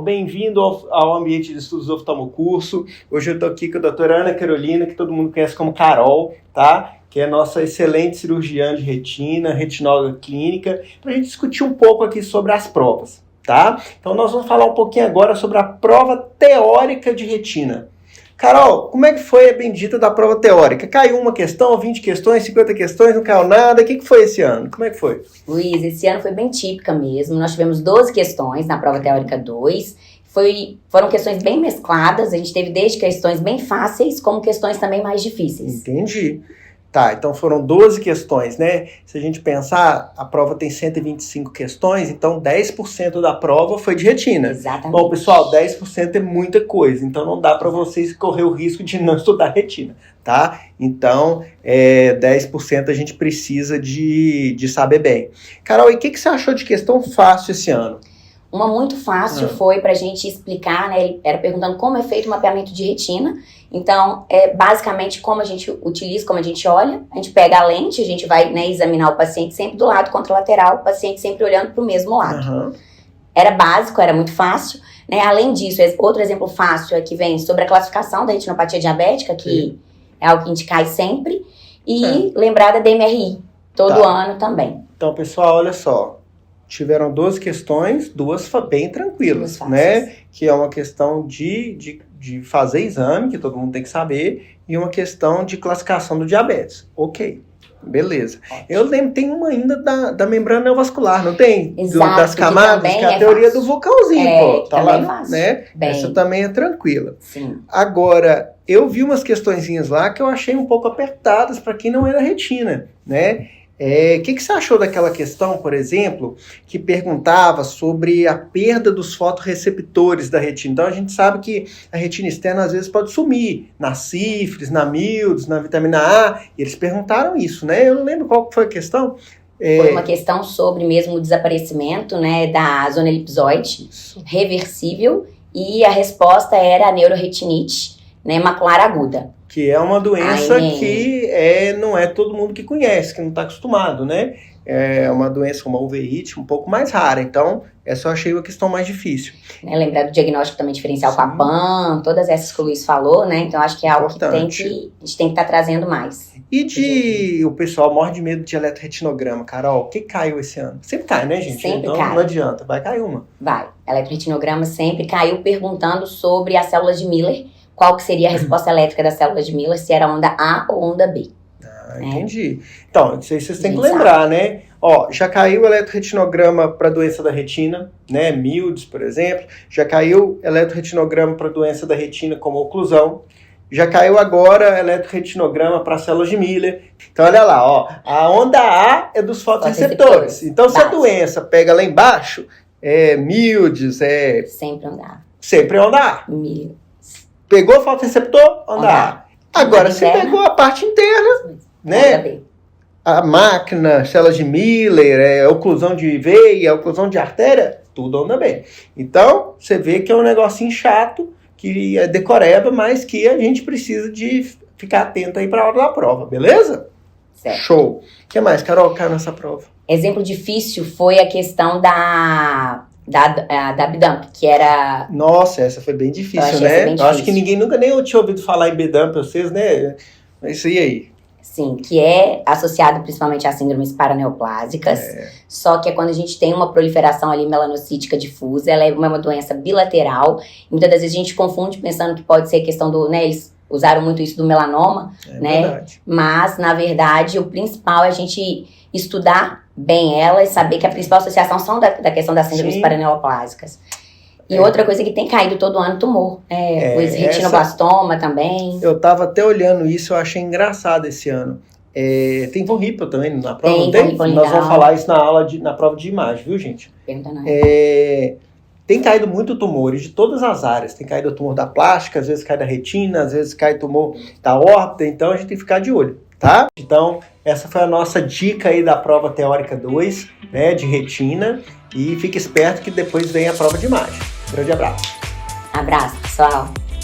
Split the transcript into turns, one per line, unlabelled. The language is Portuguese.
pessoal, bem-vindo ao ambiente de estudos do oftalmocurso. Hoje eu estou aqui com a doutora Ana Carolina, que todo mundo conhece como Carol, tá? Que é nossa excelente cirurgiã de retina, retinóloga clínica, para a gente discutir um pouco aqui sobre as provas, tá? Então nós vamos falar um pouquinho agora sobre a prova teórica de retina. Carol, como é que foi a bendita da prova teórica? Caiu uma questão, 20 questões, 50 questões, não caiu nada? O que foi esse ano? Como é que foi?
Luiz, esse ano foi bem típica mesmo. Nós tivemos 12 questões na prova teórica 2. Foram questões bem mescladas. A gente teve desde questões bem fáceis, como questões também mais difíceis.
Entendi. Tá, então foram 12 questões, né? Se a gente pensar, a prova tem 125 questões, então 10% da prova foi de retina.
Exatamente.
Bom, pessoal, 10% é muita coisa, então não dá para vocês correr o risco de não estudar retina, tá? Então, 10% a gente precisa de saber bem. Carol, e o que você achou de questão fácil esse ano?
Uma muito fácil foi pra gente explicar, né? Ele era perguntando como é feito o mapeamento de retina. Então, basicamente como a gente utiliza, como a gente olha. A gente pega a lente, a gente vai, né, examinar o paciente sempre do lado contralateral, o paciente sempre olhando pro mesmo lado. Era básico, era muito fácil, né? Além disso, outro exemplo fácil é que vem sobre a classificação da retinopatia diabética, que é algo que a gente cai sempre. E lembrar da DMRI, todo ano também.
Então, pessoal, olha só. Tiveram 12 questões, duas bem tranquilas, né? Que é uma questão de fazer exame, que todo mundo tem que saber, e uma questão de classificação do diabetes. Ok, beleza. Eu lembro, tem uma ainda da membrana neovascular, não tem?
Exato,
das camadas, que é a teoria do vulcãozinho, pô. Tá lá,
é fácil.
Né? Essa também é tranquila.
Sim.
Agora, eu vi umas questõezinhas lá que eu achei um pouco apertadas para quem não é da retina, né? O que você achou daquela questão, por exemplo, que perguntava sobre a perda dos fotorreceptores da retina? Então a gente sabe que a retina externa às vezes pode sumir, na sífilis, na míosis, na vitamina A, e eles perguntaram isso, né? Eu não lembro qual foi a questão.
Foi uma questão sobre mesmo o desaparecimento, né, da zona elipsoide, reversível, e a resposta era a neuroretinite, né, macular aguda.
Que é uma doença que não é todo mundo que conhece, que não está acostumado, né? É uma doença, uma uveíte, um pouco mais rara. Então, essa eu achei uma questão mais difícil.
Lembrar do diagnóstico também diferencial com a PAN, todas essas que o Luiz falou, né? Então, acho que é algo que a gente tem que estar trazendo mais.
E o pessoal morre de medo de eletroretinograma, Carol. O que caiu esse ano? Sempre cai, né, gente?
Sempre
então,
cai.
Não adianta, vai cair uma.
Vai. Eletroretinograma sempre caiu perguntando sobre as células de Miller. Qual que seria a resposta elétrica das células de Miller, se era onda A ou onda B.
Entendi. Então, isso aí vocês têm que lembrar, né? Ó, já caiu eletroretinograma para doença da retina, né? Míosis, por exemplo. Já caiu eletroretinograma para doença da retina, como oclusão. Já caiu agora eletroretinograma para células de Miller. Então, olha lá, ó. A onda A é dos fotorreceptores. Então, se a doença pega lá embaixo, míosis,
sempre onda A.
Sempre onda A.
Miller.
Pegou o fotorreceptor? Onda A. Agora, se pegou a parte interna, né? A máquina, células de Miller, oclusão de veia, oclusão de artéria, tudo onda B. Então, você vê que é um negocinho chato, que é decoreba, mas que a gente precisa de ficar atento aí para a hora da prova, beleza?
Certo.
Show. O que mais, Carol, caiu nessa prova?
Exemplo difícil foi a questão da B-Dump, que era...
Nossa, essa foi bem difícil, né? Eu acho que ninguém nunca nem tinha ouvido falar em B-Dump, vocês, né? Mas isso aí.
Sim, que é associado principalmente a síndromes paraneoplásicas, só que é quando a gente tem uma proliferação ali melanocítica difusa, ela é uma doença bilateral, muitas das vezes a gente confunde pensando que pode ser questão do, né, eles usaram muito isso do melanoma, né? Verdade. Mas, na verdade, o principal é a gente estudar bem ela e saber que a principal associação são da questão das síndromes paraneoplásicas. E outra coisa que tem caído todo ano, tumor. Pois retinoblastoma também. Eu tava até olhando isso, eu achei engraçado esse ano. Tem von Hippel também na prova, não tem? Nós vamos falar isso na prova de imagem, viu, gente? Pergunta não.
Tem caído muito tumores de todas as áreas. Tem caído o tumor da plástica, às vezes cai da retina, às vezes cai tumor da órbita. Então, a gente tem que ficar de olho, tá? Então, essa foi a nossa dica aí da prova teórica 2, né, de retina. E fique esperto que depois vem a prova de imagem. Grande abraço.
Abraço, pessoal.